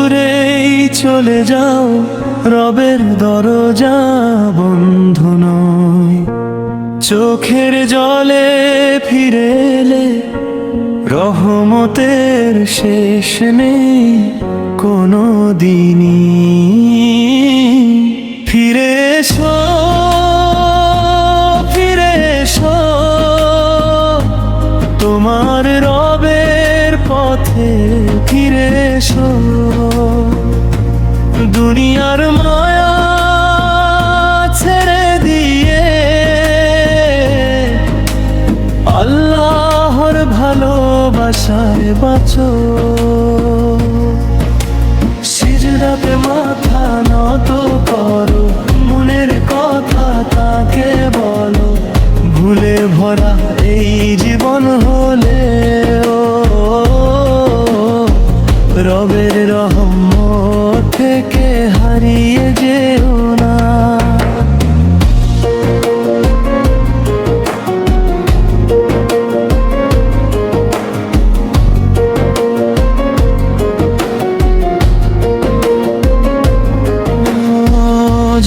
দূরেই চলে যাও, রবের দরজা বন্ধ নয়। চোখের জলে ফিরে এলে রহমতের শেষ নেই কোনো দিনই। ফিরে এসো, ফিরে এসো, তোমার রবের পথে ফিরে এসো। দুনিয়ার মায়া ছেড়ে দিয়ে আল্লাহর ভালোবাসায় বাঁচো। সিজদাতে মাথা নত করো, মনের কথা তাকে বলো। ভুলে ভরা এই জীবন হলে রবের রহমত থেকে হারিয়ে যেও না।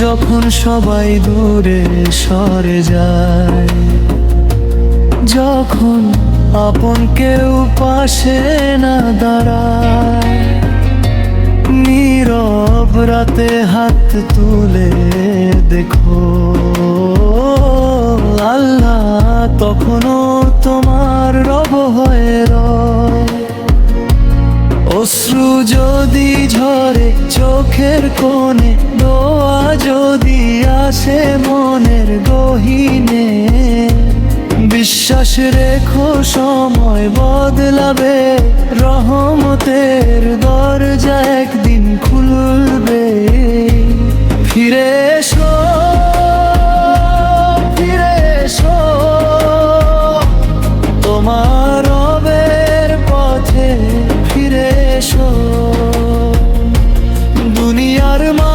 যখন সবাই দূরে সরে যায়, যখন আপন কেউ পাশে না দাঁড়ায়, নীরব রাতে হাত তুলে দেখো আল্লাহ তখনও তোমার রব হয়ে রয়। অশ্রু যদি ঝরে চোখের কোণে, দোয়া যদি আসে মনের গহীনে, বিশ্বাস রেখো সময় বদলাবে, রহমতের দরজা একদিন খুলবে। ফিরে এসো, ফিরে এসো, তোমার রবের পথে ফিরে এসো। দুনিয়ার মা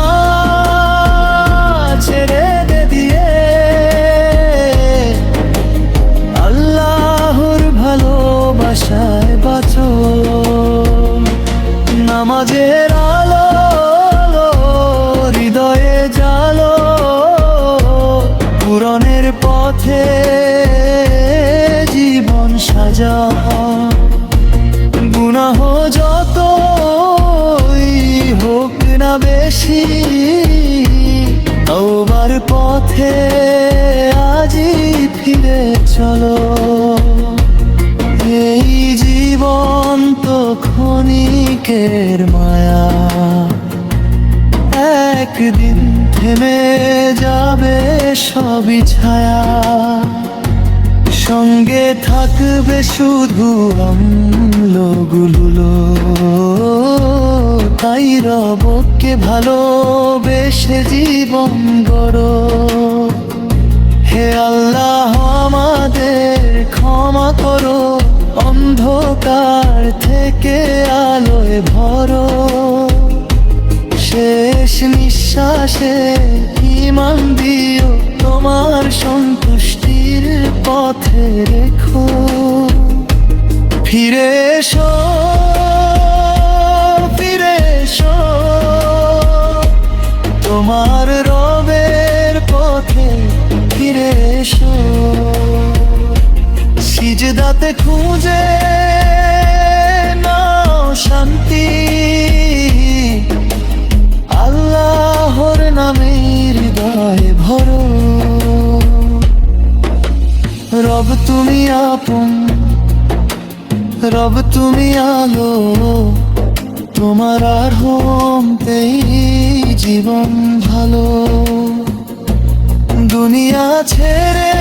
ছেড়ে দিয়ে আল্লাহর ভালোবাসায় বাঁচো। নামাজের আলো হৃদয়ে জালো, পূরণের পথে জীবন সাজাও। গুনাহ যতই হোক না বেশি, তওবার পথে আজই ফিরে চলো। এই জীবন তো ক্ষণিকের মায়া, একদিন থেমে যাবে সবই ছায়া। সঙ্গে থাকবে শুধু আমলগুলো, তাই রবকে ভালোবেসে জীবন গড়ো। হে আল্লাহ আমাদের ক্ষমা করো, অন্ধকার থেকে আলোয় ভরো। শেষ নিঃশ্বাসে ঈমান দিও, তোমার সন্তুষ্টির পথে রেখো। ফিরে এসো, ফিরে এসো, তোমার রবের পথে ফিরে এসো। সিজদাতে খুঁজে নাও শান্তি, আল্লাহর নামে হৃদয়ে ভরো। রব তুমি আপন, রব তুমি আলো, তোমার আর হোমতেই জীবন ভালো। দুনিয়া ছেড়ে